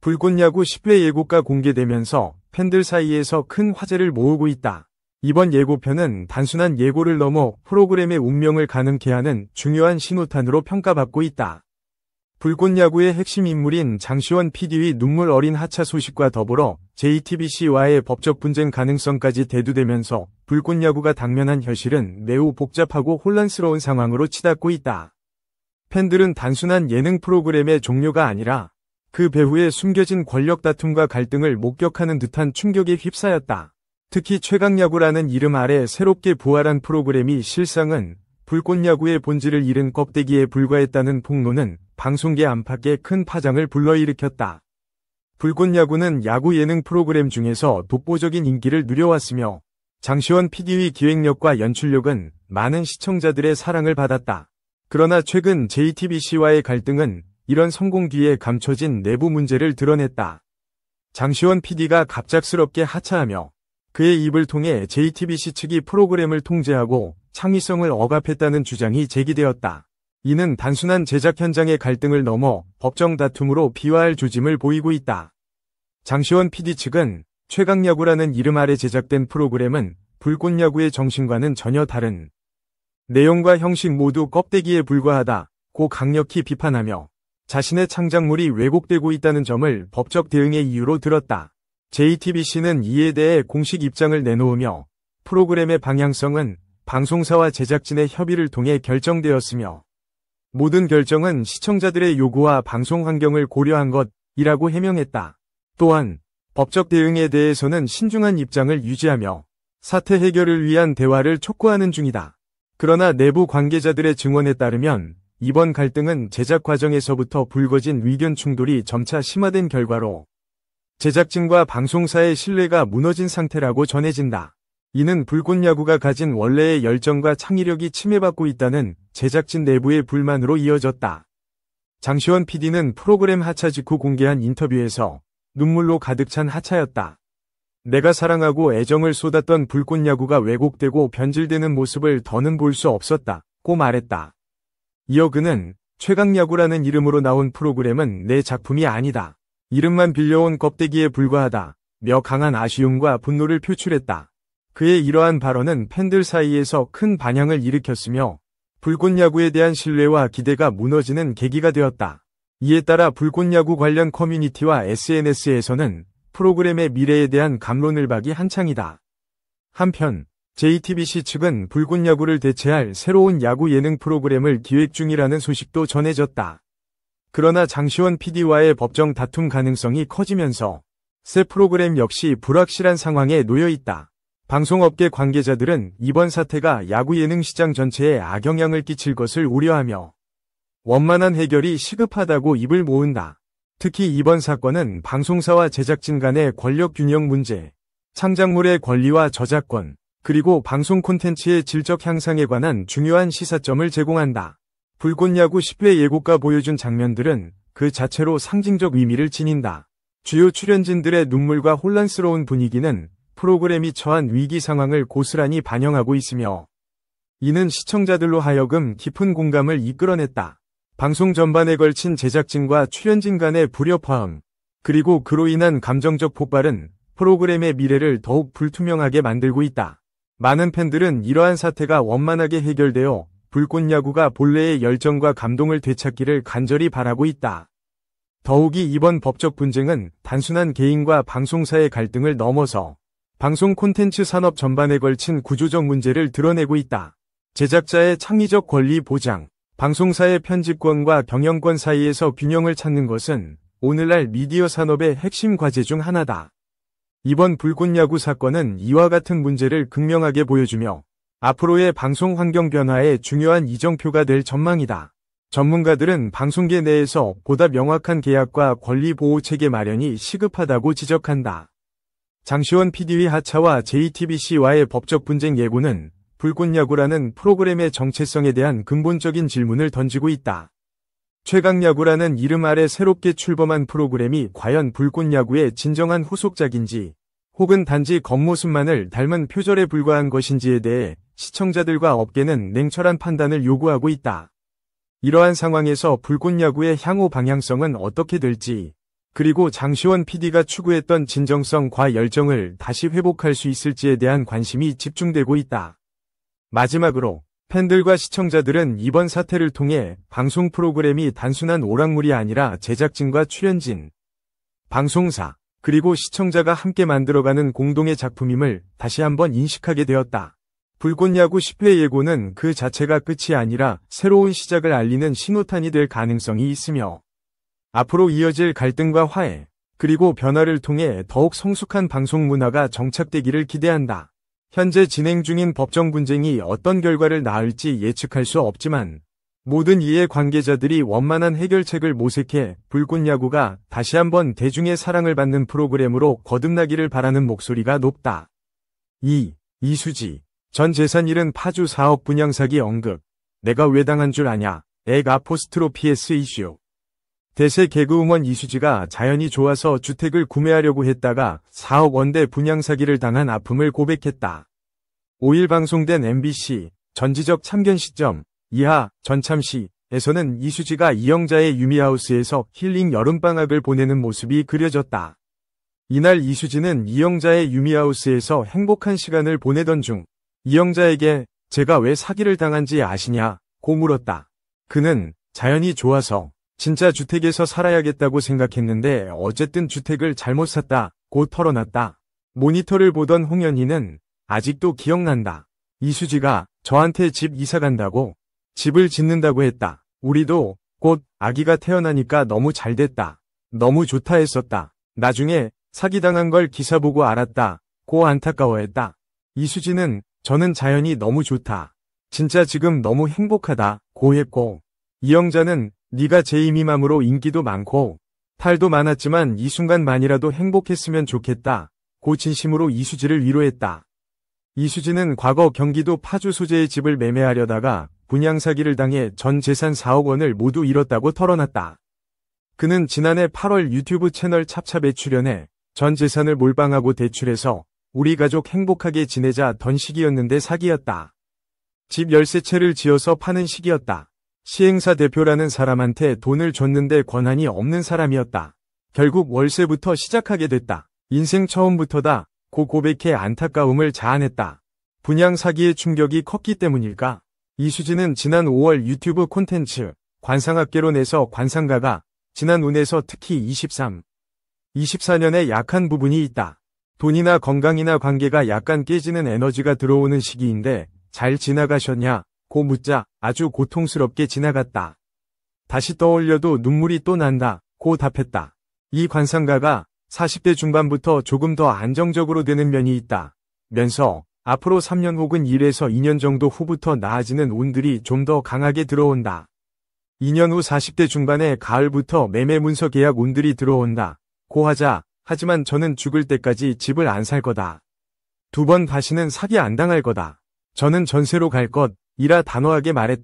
불꽃야구 10회 예고가 공개되면서 팬들 사이에서 큰 화제를 모으고 있다. 이번 예고편은 단순한 예고를 넘어 프로그램의 운명을 가늠케 하는 중요한 신호탄으로 평가받고 있다. 불꽃야구의 핵심 인물인 장시원 PD의 눈물 어린 하차 소식과 더불어 JTBC와의 법적 분쟁 가능성까지 대두되면서 불꽃야구가 당면한 현실은 매우 복잡하고 혼란스러운 상황으로 치닫고 있다. 팬들은 단순한 예능 프로그램의 종료가 아니라 그 배후에 숨겨진 권력 다툼과 갈등을 목격하는 듯한 충격에 휩싸였다. 특히 최강야구라는 이름 아래 새롭게 부활한 프로그램이 실상은 불꽃야구의 본질을 잃은 껍데기에 불과했다는 폭로는 방송계 안팎에 큰 파장을 불러일으켰다. 불꽃야구는 야구 예능 프로그램 중에서 독보적인 인기를 누려왔으며 장시원 PD의 기획력과 연출력은 많은 시청자들의 사랑을 받았다. 그러나 최근 JTBC와의 갈등은 이런 성공 뒤에 감춰진 내부 문제를 드러냈다. 장시원 PD가 갑작스럽게 하차하며 그의 입을 통해 JTBC 측이 프로그램을 통제하고 창의성을 억압했다는 주장이 제기되었다. 이는 단순한 제작 현장의 갈등을 넘어 법정 다툼으로 비화할 조짐을 보이고 있다. 장시원 PD 측은 최강야구라는 이름 아래 제작된 프로그램은 불꽃야구의 정신과는 전혀 다른 내용과 형식 모두 껍데기에 불과하다고 강력히 비판하며 자신의 창작물이 왜곡되고 있다는 점을 법적 대응의 이유로 들었다. JTBC는 이에 대해 공식 입장을 내놓으며 프로그램의 방향성은 방송사와 제작진의 협의를 통해 결정되었으며 모든 결정은 시청자들의 요구와 방송 환경을 고려한 것이라고 해명했다. 또한 법적 대응에 대해서는 신중한 입장을 유지하며 사태 해결을 위한 대화를 촉구하는 중이다. 그러나 내부 관계자들의 증언에 따르면 이번 갈등은 제작 과정에서부터 불거진 의견 충돌이 점차 심화된 결과로 제작진과 방송사의 신뢰가 무너진 상태라고 전해진다. 이는 불꽃야구가 가진 원래의 열정과 창의력이 침해받고 있다는 제작진 내부의 불만으로 이어졌다. 장시원 PD는 프로그램 하차 직후 공개한 인터뷰에서 눈물로 가득 찬 하차였다. 내가 사랑하고 애정을 쏟았던 불꽃야구가 왜곡되고 변질되는 모습을 더는 볼 수 없었다고 말했다. 이어 그는 최강야구라는 이름으로 나온 프로그램은 내 작품이 아니다. 이름만 빌려온 껍데기에 불과하다며 강한 아쉬움과 분노를 표출했다. 그의 이러한 발언은 팬들 사이에서 큰 반향을 일으켰으며 불꽃야구에 대한 신뢰와 기대가 무너지는 계기가 되었다. 이에 따라 불꽃야구 관련 커뮤니티와 SNS에서는 프로그램의 미래에 대한 갑론을박이 한창이다. 한편 JTBC 측은 불꽃야구를 대체할 새로운 야구 예능 프로그램을 기획 중이라는 소식도 전해졌다. 그러나 장시원 PD와의 법정 다툼 가능성이 커지면서 새 프로그램 역시 불확실한 상황에 놓여 있다. 방송업계 관계자들은 이번 사태가 야구 예능 시장 전체에 악영향을 끼칠 것을 우려하며 원만한 해결이 시급하다고 입을 모은다. 특히 이번 사건은 방송사와 제작진 간의 권력 균형 문제, 창작물의 권리와 저작권, 그리고 방송 콘텐츠의 질적 향상에 관한 중요한 시사점을 제공한다. 불꽃야구 10회 예고가 보여준 장면들은 그 자체로 상징적 의미를 지닌다. 주요 출연진들의 눈물과 혼란스러운 분위기는 프로그램이 처한 위기 상황을 고스란히 반영하고 있으며 이는 시청자들로 하여금 깊은 공감을 이끌어냈다. 방송 전반에 걸친 제작진과 출연진 간의 불협화음, 그리고 그로 인한 감정적 폭발은 프로그램의 미래를 더욱 불투명하게 만들고 있다. 많은 팬들은 이러한 사태가 원만하게 해결되어 불꽃야구가 본래의 열정과 감동을 되찾기를 간절히 바라고 있다. 더욱이 이번 법적 분쟁은 단순한 개인과 방송사의 갈등을 넘어서 방송 콘텐츠 산업 전반에 걸친 구조적 문제를 드러내고 있다. 제작자의 창의적 권리 보장, 방송사의 편집권과 경영권 사이에서 균형을 찾는 것은 오늘날 미디어 산업의 핵심 과제 중 하나다. 이번 불꽃야구 사건은 이와 같은 문제를 극명하게 보여주며 앞으로의 방송 환경 변화에 중요한 이정표가 될 전망이다. 전문가들은 방송계 내에서 보다 명확한 계약과 권리 보호 체계 마련이 시급하다고 지적한다. 장시원 PD의 하차와 JTBC와의 법적 분쟁 예고는 불꽃야구라는 프로그램의 정체성에 대한 근본적인 질문을 던지고 있다. 최강야구라는 이름 아래 새롭게 출범한 프로그램이 과연 불꽃야구의 진정한 후속작인지 혹은 단지 겉모습만을 닮은 표절에 불과한 것인지에 대해 시청자들과 업계는 냉철한 판단을 요구하고 있다. 이러한 상황에서 불꽃야구의 향후 방향성은 어떻게 될지 그리고 장시원 PD가 추구했던 진정성과 열정을 다시 회복할 수 있을지에 대한 관심이 집중되고 있다. 마지막으로 팬들과 시청자들은 이번 사태를 통해 방송 프로그램이 단순한 오락물이 아니라 제작진과 출연진, 방송사, 그리고 시청자가 함께 만들어가는 공동의 작품임을 다시 한번 인식하게 되었다. 불꽃야구 10회 예고는 그 자체가 끝이 아니라 새로운 시작을 알리는 신호탄이 될 가능성이 있으며 앞으로 이어질 갈등과 화해, 그리고 변화를 통해 더욱 성숙한 방송 문화가 정착되기를 기대한다. 현재 진행 중인 법정 분쟁이 어떤 결과를 낳을지 예측할 수 없지만 모든 이해 관계자들이 원만한 해결책을 모색해 불꽃야구가 다시 한번 대중의 사랑을 받는 프로그램으로 거듭나기를 바라는 목소리가 높다. 2. 이수지 전 재산 잃은 파주 4억 분양 사기 언급. 내가 왜 당한 줄 아냐. 액 아포스트로피스 이슈. 대세 개그우먼 이수지가 자연이 좋아서 주택을 구매하려고 했다가 4억 원대 분양 사기를 당한 아픔을 고백했다. 5일 방송된 MBC 전지적 참견 시점 이하 전참시에서는 이수지가 이영자의 유미하우스에서 힐링 여름방학을 보내는 모습이 그려졌다. 이날 이수지는 이영자의 유미하우스에서 행복한 시간을 보내던 중 이영자에게 제가 왜 사기를 당한지 아시냐? 고 물었다. 그는 자연이 좋아서 진짜 주택에서 살아야겠다고 생각했는데 어쨌든 주택을 잘못 샀다. 고 털어놨다. 모니터를 보던 홍현희는 아직도 기억난다. 이수지가 저한테 집 이사 간다고 집을 짓는다고 했다. 우리도 곧 아기가 태어나니까 너무 잘 됐다. 너무 좋다 했었다. 나중에 사기당한 걸 기사 보고 알았다. 고 안타까워했다. 이수지는 저는 자연이 너무 좋다. 진짜 지금 너무 행복하다. 고 했고 이영자는 네가 제 이미맘으로 인기도 많고 탈도 많았지만 이 순간만이라도 행복했으면 좋겠다. 고 진심으로 이수지를 위로했다. 이수지는 과거 경기도 파주 소재의 집을 매매하려다가 분양 사기를 당해 전 재산 4억 원을 모두 잃었다고 털어놨다. 그는 지난해 8월 유튜브 채널 찹찹에 출연해 전 재산을 몰빵하고 대출해서 우리 가족 행복하게 지내자던 시기였는데 사기였다. 집 열쇠채를 지어서 파는 시기였다. 시행사 대표라는 사람한테 돈을 줬는데 권한이 없는 사람이었다. 결국 월세부터 시작하게 됐다. 인생 처음부터다. 고 고백해 안타까움을 자아냈다. 분양 사기의 충격이 컸기 때문일까? 이수지는 지난 5월 유튜브 콘텐츠 관상학개로 내서 관상가가 지난 운에서 특히 24년에 약한 부분이 있다. 돈이나 건강이나 관계가 약간 깨지는 에너지가 들어오는 시기인데 잘 지나가셨냐? 고 묻자 아주 고통스럽게 지나갔다. 다시 떠올려도 눈물이 또 난다. 고 답했다. 이 관상가가 40대 중반부터 조금 더 안정적으로 되는 면이 있다. 면서 앞으로 3년 혹은 1에서 2년 정도 후부터 나아지는 운들이 좀 더 강하게 들어온다. 2년 후 40대 중반에 가을부터 매매 문서 계약 운들이 들어온다. 고 하자 하지만 저는 죽을 때까지 집을 안 살 거다. 2번 다시는 사기 안 당할 거다. 저는 전세로 갈 것 이라 단호하게 말했다.